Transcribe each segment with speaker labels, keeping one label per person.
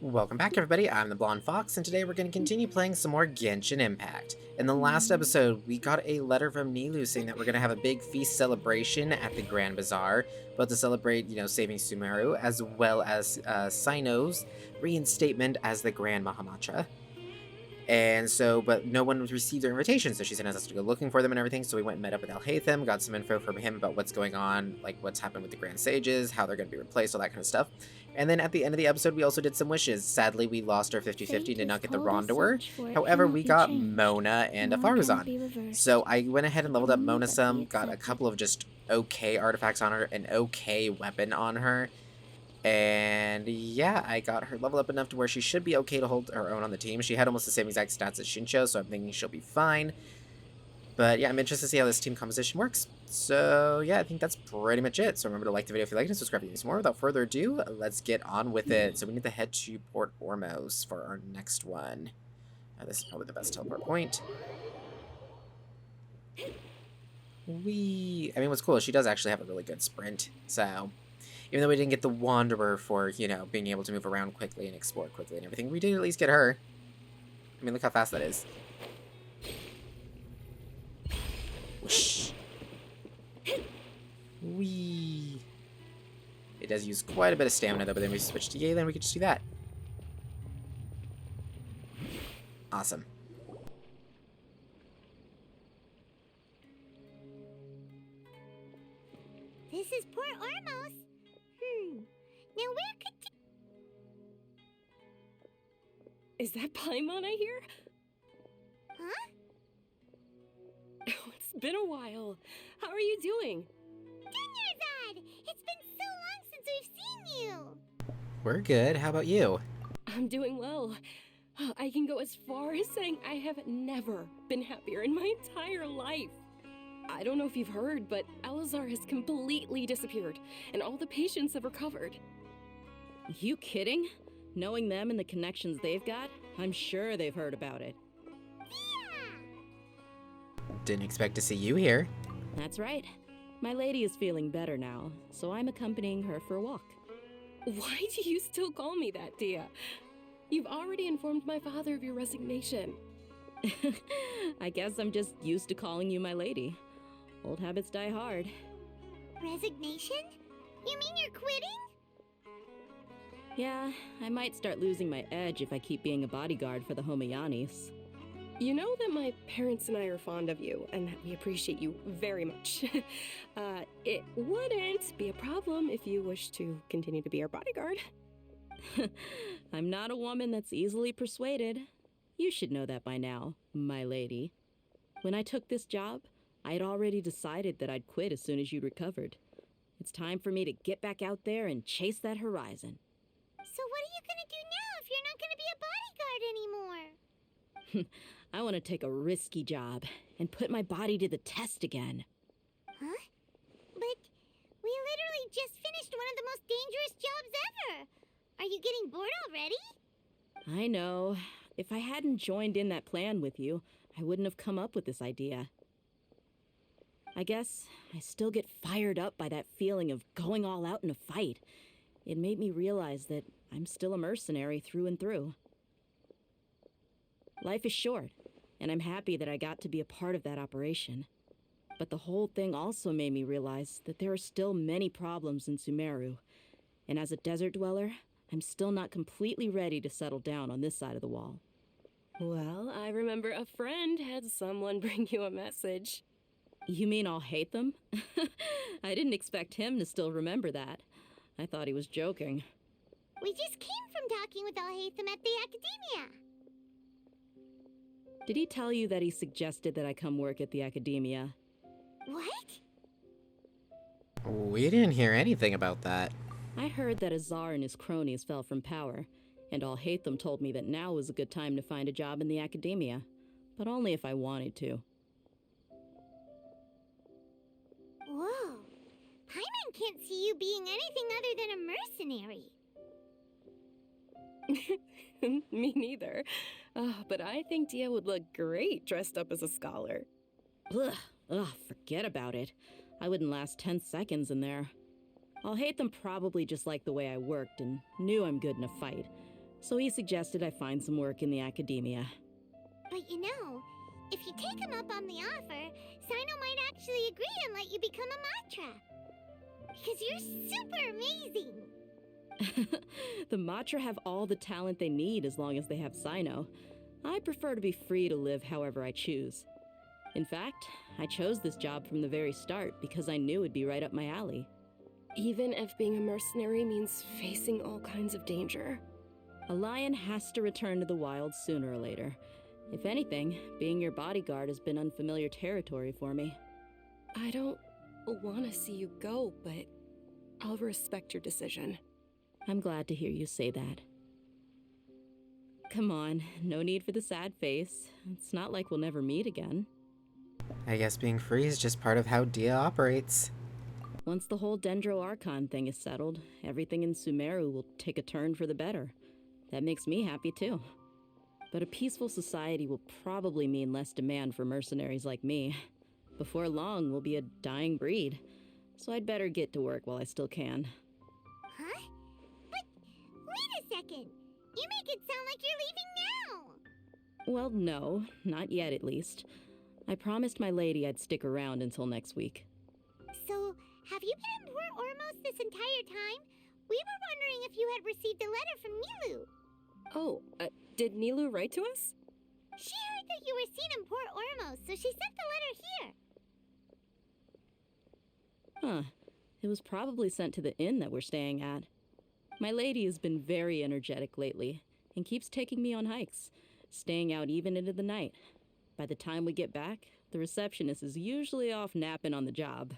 Speaker 1: Welcome back, everybody. I'm the Blonde Fox, and today we're going to continue playing some more Genshin Impact. In the last episode, we got a letter from Nilou saying that we're going to have a big feast celebration at the Grand Bazaar, but to celebrate, saving Sumeru, as well as Sino's reinstatement as the Grand Mahamacha. And so, but no one received their invitation, so she sent us to go looking for them and everything. So we went and met up with Alhaitham, got some info from him about what's going on, like what's happened with the Grand Sages, how they're going to be replaced, all that kind of stuff. And then at the end of the episode, we also did some wishes. Sadly, we lost our 50-50 and did not get the Rondower. However, we got Mona and a Farazan. So I went ahead and leveled up Mona some, got a couple of just okay artifacts on her, an okay weapon on her. And yeah, I got her leveled up enough to where she should be okay to hold her own on the team. She had almost the same exact stats as Shincho, so I'm thinking she'll be fine. But yeah, I'm interested to see how this team composition works. So yeah, I think that's pretty much it. So remember to like the video if you like it and subscribe if you need some more. Without further ado, let's get on with it. So we need to head to Port Ormos for our next one. This is probably the best teleport point. I mean, what's cool is she does actually have a really good sprint, so... Even though we didn't get the Wanderer for, being able to move around quickly and explore quickly and everything, we did at least get her. I mean, look how fast that is. Whoosh. Whee. It does use quite a bit of stamina, though, but then we switch to Yay, then we could just do that. Awesome.
Speaker 2: This is Port Ormos. Now where could...
Speaker 3: Is that Paimon I hear?
Speaker 2: Huh?
Speaker 3: Oh, it's been a while. How are you doing?
Speaker 2: Dunyarzad! It's been so long since we've seen you!
Speaker 1: We're good. How about you?
Speaker 3: I'm doing well. I can go as far as saying I have never been happier in my entire life. I don't know if you've heard, but Elazar has completely disappeared, and all the patients have recovered.
Speaker 4: You kidding? Knowing them and the connections they've got, I'm sure they've heard about it.
Speaker 1: Didn't expect to see you here.
Speaker 4: That's right. My lady is feeling better now, so I'm accompanying her for a walk.
Speaker 3: Why do you still call me that, Dia? You've already informed my father of your resignation.
Speaker 4: I guess I'm just used to calling you my lady. Old habits die hard.
Speaker 2: Resignation? You mean you're quitting?
Speaker 4: Yeah, I might start losing my edge if I keep being a bodyguard for the Homayanis.
Speaker 3: You know that my parents and I are fond of you, and that we appreciate you very much. It wouldn't be a problem if you wish to continue to be our bodyguard.
Speaker 4: I'm not a woman that's easily persuaded. You should know that by now, my lady. When I took this job, I had already decided that I'd quit as soon as you'd recovered. It's time for me to get back out there and chase that horizon.
Speaker 2: So what are you gonna do now if you're not gonna be a bodyguard anymore?
Speaker 4: I want to take a risky job and put my body to the test again.
Speaker 2: Huh? But we literally just finished one of the most dangerous jobs ever! Are you getting bored already?
Speaker 4: I know. If I hadn't joined in that plan with you, I wouldn't have come up with this idea. I guess I still get fired up by that feeling of going all out in a fight. It made me realize that I'm still a mercenary through and through. Life is short, and I'm happy that I got to be a part of that operation. But the whole thing also made me realize that there are still many problems in Sumeru, and as a desert dweller, I'm still not completely ready to settle down on this side of the wall.
Speaker 3: Well, I remember a friend had someone bring you a message.
Speaker 4: You mean I'll hate them? I didn't expect him to still remember that. I thought he was joking.
Speaker 2: We just came from talking with Alhaitham at the academia.
Speaker 4: Did he tell you that he suggested that I come work at the academia?
Speaker 2: What?
Speaker 1: We didn't hear anything about that.
Speaker 4: I heard that Azar and his cronies fell from power, and Alhaitham told me that now was a good time to find a job in the academia, but only if I wanted to.
Speaker 2: Whoa. Paimon can't see you being anything other than a mercenary.
Speaker 3: Me neither. But I think Dia would look great dressed up as a scholar.
Speaker 4: Ugh, forget about it. I wouldn't last 10 seconds in there. Alhaitham probably just liked the way I worked and knew I'm good in a fight. So he suggested I find some work in the academia.
Speaker 2: But you know, if you take him up on the offer, Sino might actually agree and let you become a Matra. Because you're super amazing.
Speaker 4: The Matra have all the talent they need as long as they have Sino. I prefer to be free to live however I choose. In fact, I chose this job from the very start because I knew it'd be right up my alley.
Speaker 3: Even if being a mercenary means facing all kinds of danger.
Speaker 4: A lion has to return to the wild sooner or later. If anything, being your bodyguard has been unfamiliar territory for me.
Speaker 3: I don't want to see you go, but I'll respect your decision.
Speaker 4: I'm glad to hear you say that. Come on, no need for the sad face. It's not like we'll never meet again.
Speaker 1: I guess being free is just part of how Dia operates.
Speaker 4: Once the whole Dendro Archon thing is settled, everything in Sumeru will take a turn for the better. That makes me happy too. But a peaceful society will probably mean less demand for mercenaries like me. Before long, we'll be a dying breed. So I'd better get to work while I still can.
Speaker 2: Huh? But wait a second. You make it sound like you're leaving now.
Speaker 4: Well, no, not yet at least. I promised my lady I'd stick around until next week.
Speaker 2: So, have you been in Port Ormos this entire time? We were wondering if you had received a letter from Nilu.
Speaker 3: Oh, did Nilu write to us?
Speaker 2: She heard that you were seen in Port Ormos, so she sent the letter here.
Speaker 4: Huh. It was probably sent to the inn that we're staying at. My lady has been very energetic lately and keeps taking me on hikes, staying out even into the night. By the time we get back, the receptionist is usually off napping on the job.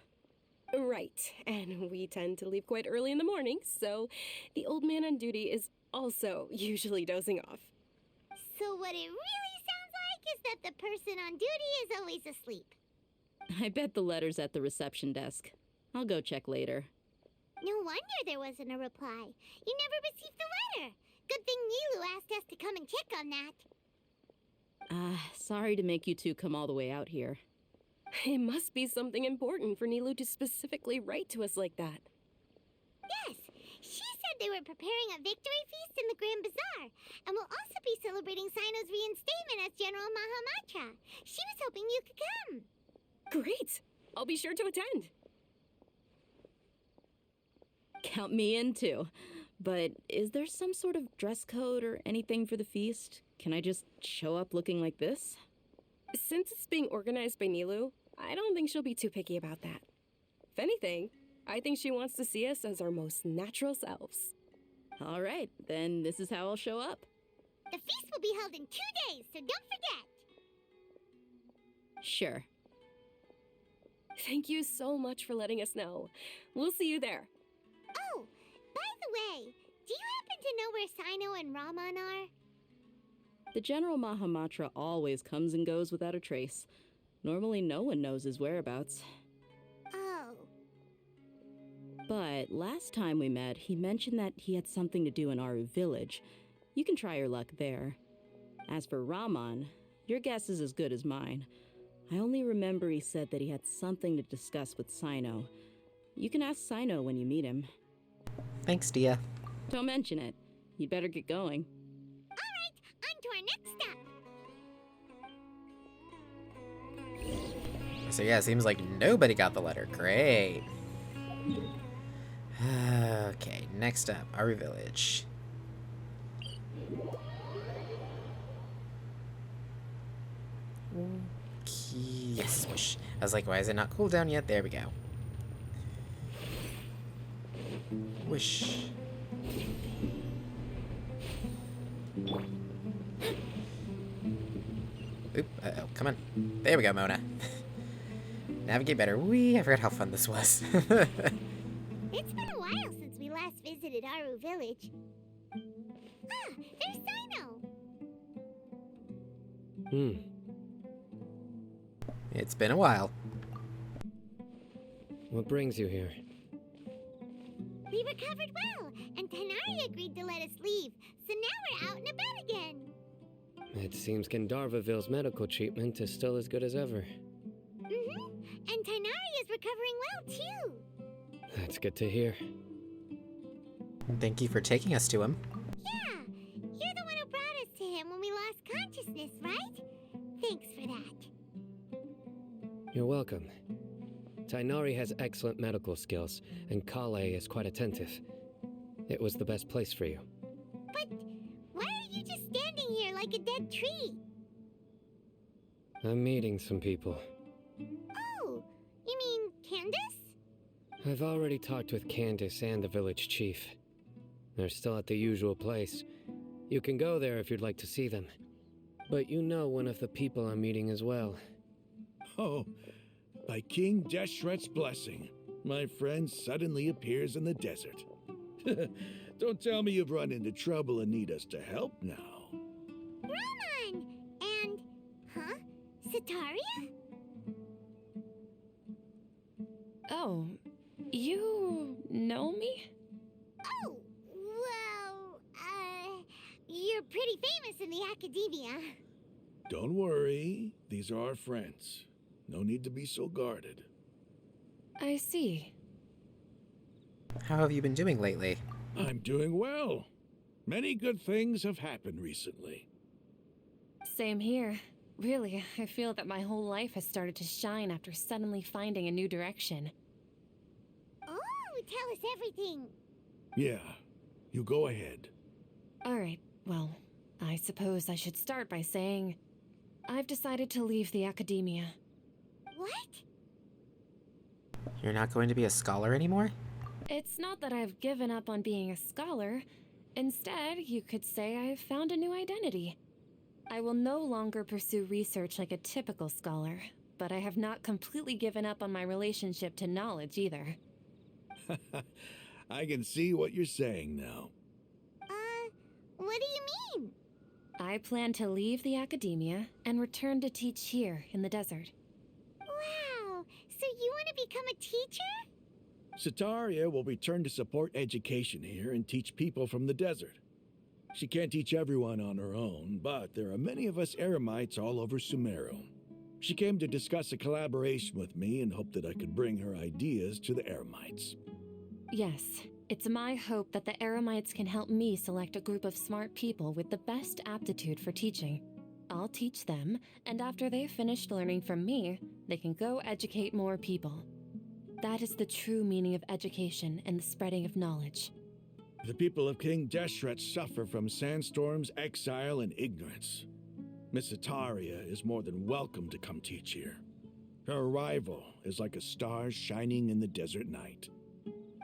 Speaker 3: Right, and we tend to leave quite early in the morning, so the old man on duty is also usually dozing off.
Speaker 2: So what it really sounds like is that the person on duty is always asleep.
Speaker 4: I bet the letter's at the reception desk. I'll go check later.
Speaker 2: No wonder there wasn't a reply. You never received the letter. Good thing Nilu asked us to come and check on that.
Speaker 4: Sorry to make you two come all the way out here.
Speaker 3: It must be something important for Nilu to specifically write to us like that.
Speaker 2: Yes, she said they were preparing a victory feast in the Grand Bazaar, and will also be celebrating Sino's reinstatement as General Mahamatra. She was hoping you could come.
Speaker 3: Great! I'll be sure to attend.
Speaker 4: Count me in too. But is there some sort of dress code or anything for the feast? Can I just show up looking like this?
Speaker 3: Since it's being organized by Nilu, I don't think she'll be too picky about that. If anything, I think she wants to see us as our most natural selves.
Speaker 4: All right, then this is how I'll show up.
Speaker 2: The feast will be held in 2 days, so don't forget.
Speaker 4: Sure.
Speaker 3: Thank you so much for letting us know. We'll see you there.
Speaker 2: Oh, by the way, do you happen to know where Sino and Raman are?
Speaker 4: The General Mahamatra always comes and goes without a trace. Normally no one knows his whereabouts.
Speaker 2: Oh.
Speaker 4: But last time we met, he mentioned that he had something to do in Aru village. You can try your luck there. As for Raman, your guess is as good as mine. I only remember he said that he had something to discuss with Sino. You can ask Sino when you meet him.
Speaker 1: Thanks, Dia.
Speaker 4: Don't mention it. You'd better get going.
Speaker 2: Alright, on to our next stop.
Speaker 1: So yeah, seems like nobody got the letter. Great. Okay, next up, Aru Village. Okay, yes, whoosh. I was like, why is it not cooled down yet? There we go. Whoosh. Oop, uh-oh, come on. There we go, Mona. Navigate better. Whee, I forgot how fun this was.
Speaker 2: It's been a while since we last visited Aru Village. Ah, there's Sino.
Speaker 1: It's been a while.
Speaker 5: What brings you here?
Speaker 2: We recovered well, and Tanari agreed to let us leave, so now we're out and about again.
Speaker 5: It seems Gandharvaville's medical treatment is still as good as ever.
Speaker 2: And Tanari is recovering well, too.
Speaker 5: That's good to hear.
Speaker 1: Thank you for taking us to him.
Speaker 2: Yeah,
Speaker 5: You're welcome. Tainari has excellent medical skills, and Kale is quite attentive. It was the best place for you.
Speaker 2: But why are you just standing here like a dead tree?
Speaker 5: I'm meeting some people.
Speaker 2: Oh, you mean Candace?
Speaker 5: I've already talked with Candace and the village chief. They're still at the usual place. You can go there if you'd like to see them. But you know one of the people I'm meeting as well.
Speaker 6: Oh, by King Deshret's blessing, my friend suddenly appears in the desert. Don't tell me you've run into trouble and need us to help now.
Speaker 2: Roman! And, Sataria?
Speaker 3: Oh, you know me?
Speaker 2: Oh, well, you're pretty famous in the academia.
Speaker 6: Don't worry, these are our friends. No need to be so guarded.
Speaker 3: I see.
Speaker 1: How have you been doing lately?
Speaker 6: I'm doing well. Many good things have happened recently.
Speaker 3: Same here. Really, I feel that my whole life has started to shine after suddenly finding a new direction.
Speaker 2: Oh, tell us everything.
Speaker 6: Yeah, you go ahead.
Speaker 3: Alright, well, I suppose I should start by saying I've decided to leave the academia.
Speaker 2: What?
Speaker 1: You're not going to be a scholar anymore?
Speaker 3: It's not that I've given up on being a scholar. Instead, you could say I've found a new identity. I will no longer pursue research like a typical scholar, but I have not completely given up on my relationship to knowledge either.
Speaker 6: I can see what you're saying now.
Speaker 2: What do you mean?
Speaker 3: I plan to leave the academia and return to teach here in the desert.
Speaker 2: Wow, so you want to become a teacher?
Speaker 6: Sataria will return to support education here and teach people from the desert. She can't teach everyone on her own, but there are many of us Eremites all over Sumeru. She came to discuss a collaboration with me and hoped that I could bring her ideas to the Eremites.
Speaker 3: Yes, it's my hope that the Eremites can help me select a group of smart people with the best aptitude for teaching. I'll teach them, and after they've finished learning from me, they can go educate more people. That is the true meaning of education and the spreading of knowledge.
Speaker 6: The people of King Deshret suffer from sandstorms, exile, and ignorance. Miss Sataria is more than welcome to come teach here. Her arrival is like a star shining in the desert night.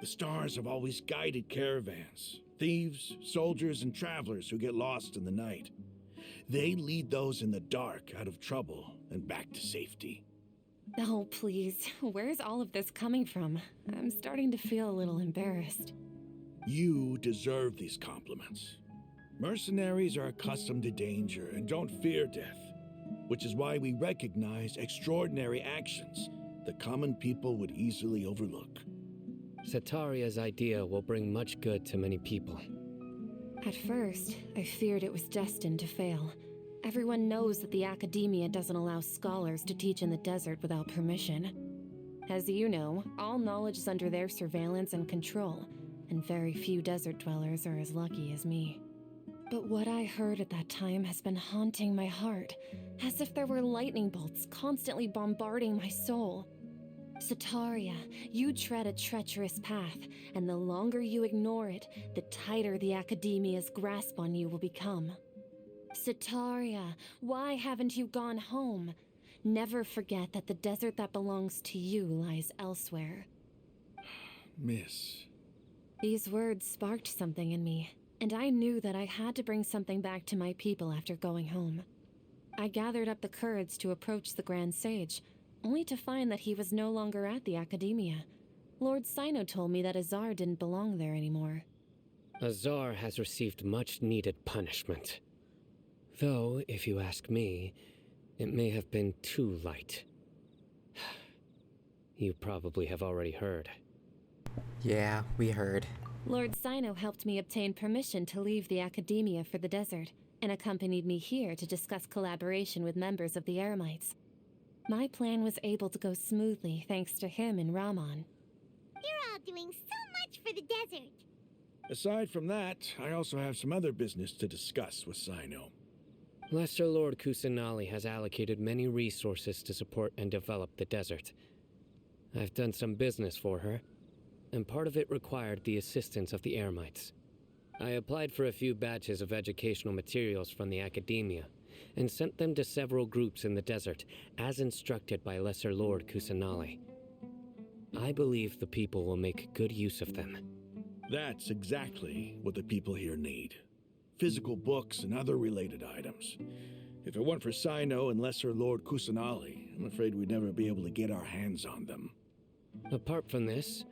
Speaker 6: The stars have always guided caravans, thieves, soldiers, and travelers who get lost in the night. They lead those in the dark out of trouble and back to safety.
Speaker 3: Oh, please, where's all of this coming from? I'm starting to feel a little embarrassed.
Speaker 6: You deserve these compliments. Mercenaries are accustomed to danger and don't fear death, which is why we recognize extraordinary actions that common people would easily overlook.
Speaker 5: Sataria's idea will bring much good to many people.
Speaker 3: At first, I feared it was destined to fail. Everyone knows that the academia doesn't allow scholars to teach in the desert without permission. As you know, all knowledge is under their surveillance and control, and very few desert dwellers are as lucky as me. But what I heard at that time has been haunting my heart, as if there were lightning bolts constantly bombarding my soul. Sataria, you tread a treacherous path, and the longer you ignore it, the tighter the academia's grasp on you will become. Sataria, why haven't you gone home? Never forget that the desert that belongs to you lies elsewhere.
Speaker 6: Miss.
Speaker 3: These words sparked something in me, and I knew that I had to bring something back to my people after going home. I gathered up the courage to approach the Grand Sage, only to find that he was no longer at the academia. Lord Sino told me that Azar didn't belong there anymore.
Speaker 5: Azar has received much needed punishment. Though, if you ask me, it may have been too light. You probably have already heard.
Speaker 1: Yeah, we heard.
Speaker 3: Lord Sino helped me obtain permission to leave the academia for the desert, and accompanied me here to discuss collaboration with members of the Eremites. My plan was able to go smoothly thanks to him and Rahman.
Speaker 2: You're all doing so much for the desert.
Speaker 6: Aside from that, I also have some other business to discuss with Sino.
Speaker 5: Lesser Lord Kusanali has allocated many resources to support and develop the desert. I've done some business for her, and part of it required the assistance of the Eremites. I applied for a few batches of educational materials from the academia, and sent them to several groups in the desert, as instructed by Lesser Lord Kusanali. I believe the people will make good use of them.
Speaker 6: That's exactly what the people here need. Physical books and other related items. If it weren't for Sino and Lesser Lord Kusanali, I'm afraid we'd never be able to get our hands on them.
Speaker 5: Apart from this,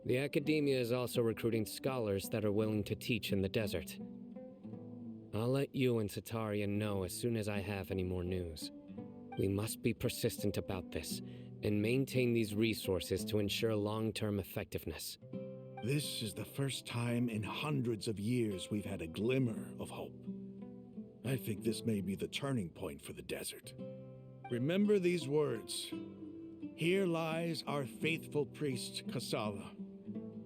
Speaker 5: the academia is also recruiting scholars that are willing to teach in the desert. I'll let you and Sataria know as soon as I have any more news. We must be persistent about this, and maintain these resources to ensure long-term effectiveness.
Speaker 6: This is the first time in hundreds of years we've had a glimmer of hope. I think this may be the turning point for the desert. Remember these words. Here lies our faithful priest, Kasala.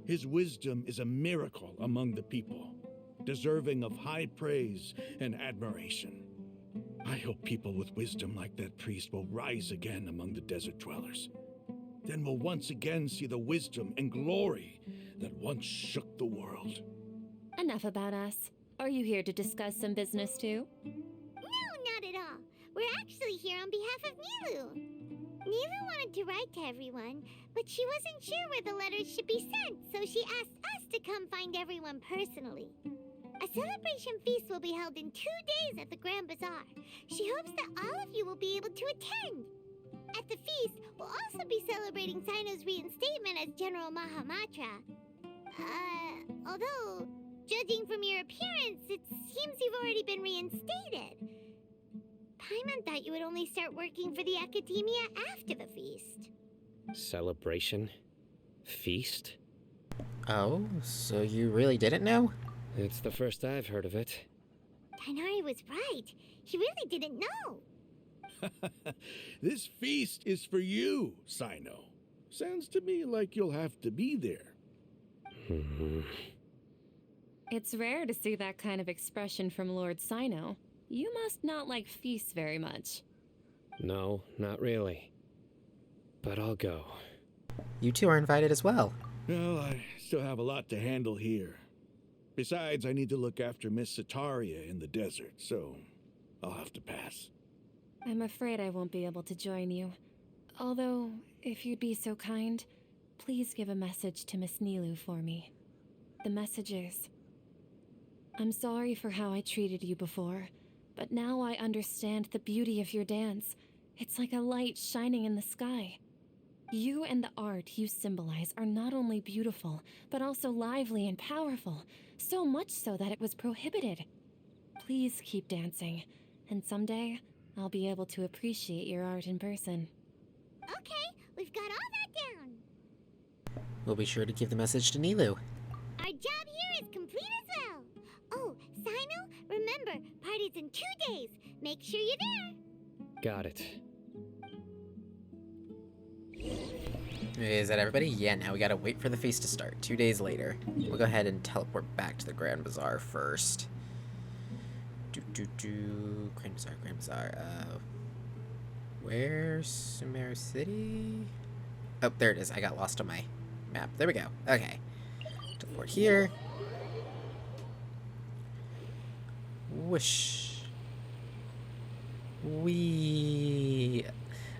Speaker 6: His wisdom is a miracle among the people, deserving of high praise and admiration. I hope people with wisdom like that priest will rise again among the desert dwellers. Then we'll once again see the wisdom and glory that once shook the world.
Speaker 7: Enough about us. Are you here to discuss some business too?
Speaker 2: No, not at all. We're actually here on behalf of Nilu. Nilu wanted to write to everyone, but she wasn't sure where the letters should be sent, so she asked us to come find everyone personally. A celebration feast will be held in 2 days at the Grand Bazaar. She hopes that all of you will be able to attend. At the feast, we'll also be celebrating Sino's reinstatement as General Mahamatra. Although, judging from your appearance, it seems you've already been reinstated. Paimon thought you would only start working for the Academia after the feast.
Speaker 5: Celebration? Feast?
Speaker 1: Oh, so you really didn't know?
Speaker 5: It's the first I've heard of it.
Speaker 2: Tainari was right. He really didn't know.
Speaker 6: This feast is for you, Sino. Sounds to me like you'll have to be there.
Speaker 7: It's rare to see that kind of expression from Lord Sino. You must not like feasts very much.
Speaker 5: No, not really. But I'll go.
Speaker 1: You two are invited as well.
Speaker 6: Well, I still have a lot to handle here. Besides, I need to look after Miss Sataria in the desert, so I'll have to pass.
Speaker 7: I'm afraid I won't be able to join you. Although, if you'd be so kind, please give a message to Miss Nilu for me. The message is, I'm sorry for how I treated you before, but now I understand the beauty of your dance. It's like a light shining in the sky. You and the art you symbolize are not only beautiful, but also lively and powerful, so much so that it was prohibited. Please keep dancing, and someday I'll be able to appreciate your art in person.
Speaker 2: Okay, we've got all that down.
Speaker 1: We'll be sure to give the message to Nilu.
Speaker 2: Our job here is complete as well. Oh, Sino, remember, party's in 2 days. Make sure you're there.
Speaker 5: Got it.
Speaker 1: Is that everybody? Yeah, now we gotta wait for the feast to start. 2 days later. We'll go ahead and teleport back to the Grand Bazaar first. Grand Bazaar, Grand Bazaar. Where's Sumeru City? Oh, there it is. I got lost on my map. There we go. Okay. Teleport here. Whoosh. Wee.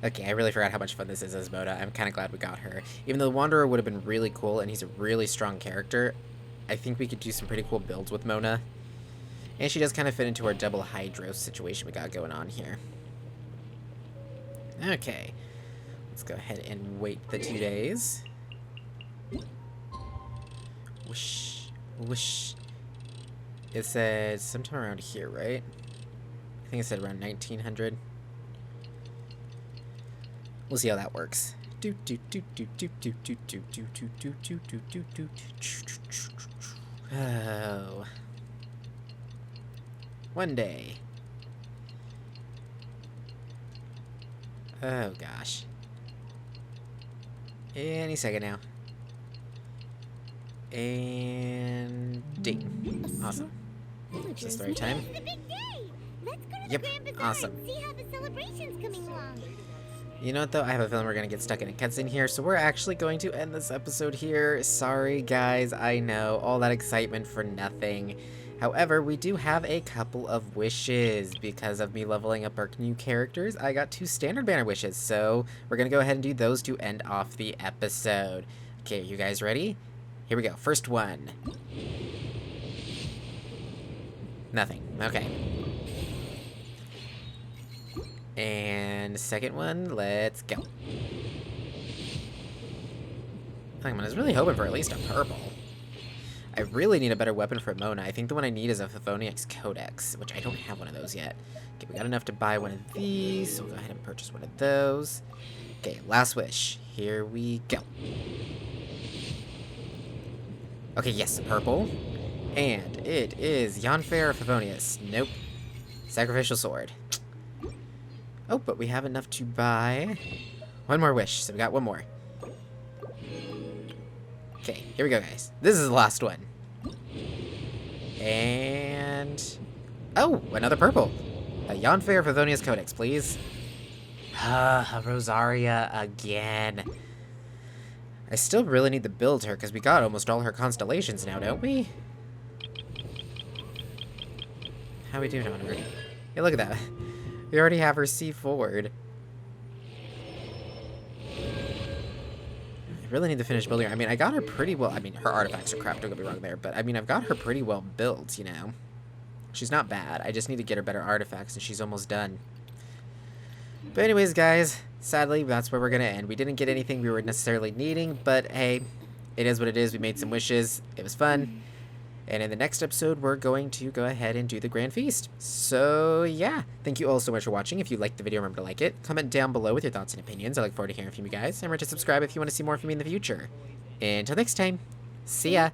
Speaker 1: Okay, I really forgot how much fun this is as Moda. I'm kind of glad we got her. Even though the Wanderer would have been really cool, and he's a really strong character, I think we could do some pretty cool builds with Mona. And she does kind of fit into our double Hydro situation we got going on here. Okay. Let's go ahead and wait the 2 days. Whoosh. Whoosh. It said sometime around here, right? I think it said around 1900. We'll see how that works. Oh. One day. Oh gosh. Any second now. And ding. Awesome. Is this the right time?
Speaker 2: It's the big day. Let's go to to
Speaker 1: Yep,
Speaker 2: the Grand Bazaar
Speaker 1: awesome.
Speaker 2: and see how the celebration's coming along.
Speaker 1: You know what, though? I have a feeling we're going to get stuck in a cutscene here, so we're actually going to end this episode here. Sorry, guys. I know. All that excitement for nothing. However, we do have a couple of wishes. Because of me leveling up our new characters, I got 2 standard banner wishes, so we're going to go ahead and do those to end off the episode. Okay, you guys ready? Here we go. First one. Nothing. Okay. And second one, let's go. I was really hoping for at least a purple. I really need a better weapon for Mona. I think the one I need is a Favonius Codex, which I don't have one of those yet. Okay, we got enough to buy one of these, so we'll go ahead and purchase one of those. Okay, last wish. Here we go. Okay, yes, purple. And it is Yanfair or Favonius. Nope. Sacrificial Sword. Oh, but we have enough to buy one more wish, so we got one more. Okay, here we go, guys. This is the last one. And... oh, another purple. A Yanfair Favonius Codex, please. Rosaria again. I still really need to build her, because we got almost all her constellations now, don't we? How we doing on her? Hey, look at that. We already have her C forward. I really need to finish building her. I mean, I got her pretty well. I mean, her artifacts are crap, don't get me wrong there. But, I mean, I've got her pretty well built, you know. She's not bad. I just need to get her better artifacts, and she's almost done. But anyways, guys, sadly, that's where we're going to end. We didn't get anything we were necessarily needing, but hey, it is what it is. We made some wishes. It was fun. And in the next episode, we're going to go ahead and do the Grand Feast. So, yeah. Thank you all so much for watching. If you liked the video, remember to like it. Comment down below with your thoughts and opinions. I look forward to hearing from you guys. And remember to subscribe if you want to see more from me in the future. Until next time, see ya!